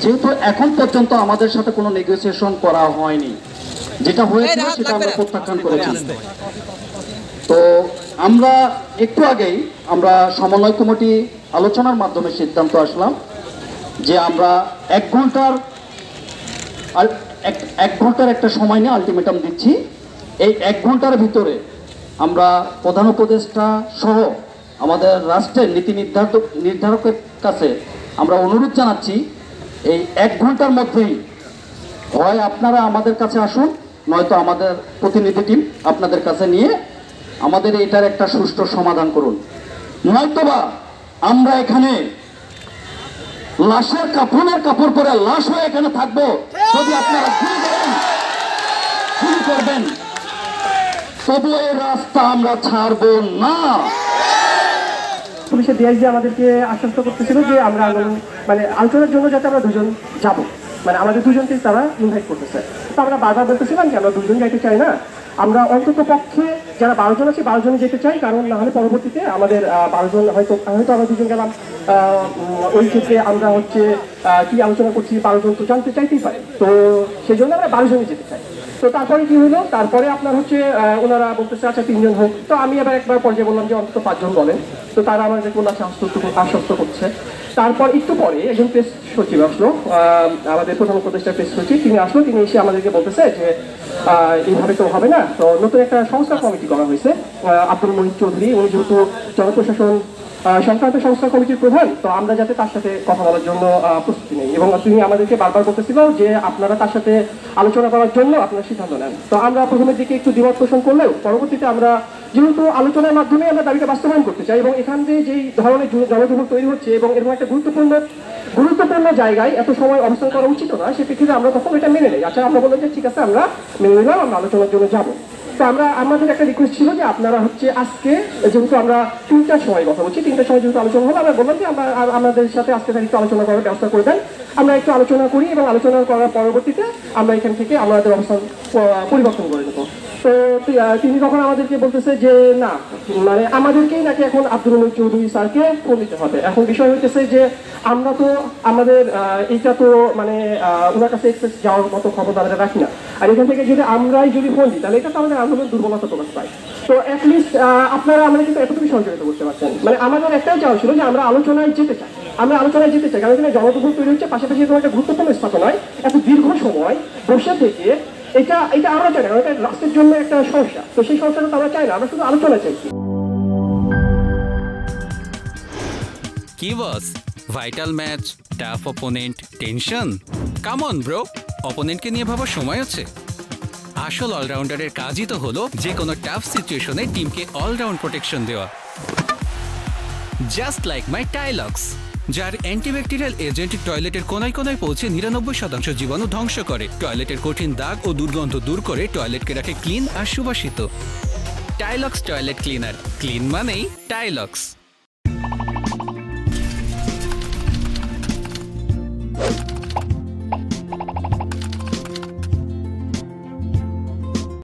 যেহেতু এখন পর্যন্ত আমাদের সাথে কোনো নেগোসিয়েশন করা হয়নি, যেটা হয়েছিল সেটা আমরা প্রত্যাখ্যান করেছি। তো আমরা একটু আগেই আমরা সমন্বয় কমিটি আলোচনার মাধ্যমে সিদ্ধান্ত আসলাম যে আমরা 1 ঘন্টার একটা সময় নিয়ে আলটিমেটাম দিচ্ছি। এই 1 ঘন্টার ভিতরে আমরা প্রধান উপদেষ্টা সহ আমাদের রাষ্ট্রের নীতি নির্ধারকের কাছে আমরা অনুরোধ জানাচ্ছি, এই 1 ঘন্টার মধ্যেই হয় আপনারা আমাদের কাছে আসুন, নয়তো আমাদের প্রতিনিধি টিম আপনাদের কাছে নিয়ে আমাদের এটার একটা সুষ্ঠু সমাধান করুন, নয়তোবা আমরা এখানে লাশের কাফনের কাপড় পরে লাশ হয়ে এখানে থাকবো। যদি আপনারা গুলি করবেন তবু এই রাস্তা আমরা ছাড়বো না। পুলিশের ডিআইজি আমাদেরকে আশ্বস্ত করতেছিল যে আমরা মানে আলোচনার জন্য যাতে আমরা দুজন যাব, মানে আমাদের দুজনকে তারা ইনভাইট করতেছে। তো আমরা বারবার বলতেছিলাম যে আমরা দুজন যাইতে চাই না, আমরা অন্তত পক্ষে যারা 12 জন আছে 12 জনই যেতে চাই, কারণ না হলে পরবর্তীতে আমাদের 12 জন হয়তো আমরা দুজন গেলাম, ওই ক্ষেত্রে আমরা হচ্ছে কি আলোচনা করছি 12 জন তো জানতে চাইতেই পারে। তো সেই জন্য আমরা 12 জনই যেতে চাই। তো তারপরে কি হলো, তারপরে আপনার হচ্ছে ওনারা বলতেছে আচ্ছা 3 জন হোক। তো আমি আবার একবার পর্যায়ে বললাম যে অন্তত 5 জন বলেন। তো তারা আমাদের কোনো আশ্বস্ত করছে। তারপর একটু পরে একজন প্রেস সচিব আসলো, আমাদের প্রধান উপদেষ্টার প্রেস সচিব, তিনি আসলো। তিনি এসে আমাদেরকে বলতেছে যে এইভাবে তো হবে না, তো নতুন একটা সংস্কার কমিটি করা হয়েছে। আব্দুল মহিদ চৌধুরী, উনি যেহেতু জনপ্রশাসন সংক্রান্ত সংস্কার কমিটির প্রধান, তো আমরা যাতে তার সাথে কথা বলার জন্য প্রস্তুতি নেই, এবং তিনি আমাদেরকে বারবার বলতেছিল যে আপনারা তার সাথে আলোচনা করার জন্য আপনারা সিদ্ধান্ত নেন। তো আমরা প্রথমের দিকে একটু দ্বিমত পোষণ করলেও পরবর্তীতে আমরা যেহেতু আলোচনার মাধ্যমে আমরা দাবিটা বাস্তবায়ন করতে চাই, এবং এখান থেকে যেই ধরনের জনজীবন তৈরি হচ্ছে এবং এরকম একটা গুরুত্বপূর্ণ জায়গায় এত সময় অবস্থান করা উচিত না, সে প্রেক্ষিতে আমরা তখন এটা মেনে নেই। আচ্ছা, আমরা বললাম যে ঠিক আছে, আমরা মেনে নিলাম, আমরা আলোচনার জন্য যাবো। তো আমাদের একটা রিকোয়েস্ট ছিল যে আপনারা হচ্ছে আজকে, যেহেতু আমরা 3টার সময় কথা বলছি, 3টার সময় যেহেতু আলোচনা হলো, আমরা বললাম যে আমাদের সাথে আজকে একটু আলোচনা করার ব্যবস্থা করে দেন, আমরা একটু আলোচনা করি, এবং আলোচনা করার পরবর্তীতে আমরা এখান থেকে আমাদের অবস্থান পরিবর্তন করে নেবো। তো তিনি তখন আমাদেরকে বলতেছে যে না, মানে আমাদেরকেই নাকি এখন আব্দুল মহিদ চৌধুরী স্যারকে ফোন দিতে হবে। এখন বিষয় হইতেছে যে আমরা তো আমাদের এইটা তো মানে ওনার কাছে এক্সেস যাওয়ার মতো ক্ষমতা আমরা রাখি না, আর এখান থেকে যদি আমরাই যদি ফোন দিই তাহলে এটা তো আমাদের আন্দোলন দুর্বলতা প্রকাশ পায়। তো অ্যাটলিস্ট আপনারা আমাদের কিন্তু এতটুকু সহযোগিতা করতে পারছেন। মানে আমাদের একটাই চাওয়া ছিল যে আমরা আলোচনায় যেতে চাই, কারণ এখানে জনদুর্ভোগ তৈরি হচ্ছে, পাশাপাশি এরকম একটা গুরুত্বপূর্ণ স্থাপনায় এত দীর্ঘ সময় বসে থেকে এটা আমরা চাই না, এটা রাষ্ট্রের জন্য একটা সমস্যা। তো সেই সমস্যাটা তো আমরা চাই না, আমরা শুধু আলোচনা চাইছি। কি boss, vital match, tough opponent, tension? Come on bro, অপোনেন্টকে নিয়ে ভাবার সময় আছে। আসল অলরাউন্ডারের কাজই তো হলো যে কোনো টাফ সিচুয়েশনে টিমকে অলরাউন্ড প্রোটেকশন দেওয়া। জাস্ট লাইক মাই টাইলক্স, যার অ্যান্টিব্যাকটেরিয়াল এজেন্ট টয়লেটের কোনায় কোনায় পৌঁছে 99% জীবাণু ধ্বংস করে, টয়লেটের কঠিন দাগ ও দুর্গন্ধ দূর করে টয়লেটকে রাখে ক্লিন আর সুবাসিত। টাইলক্স টয়লেট ক্লিনার, ক্লিন মানেই টাইলক্স।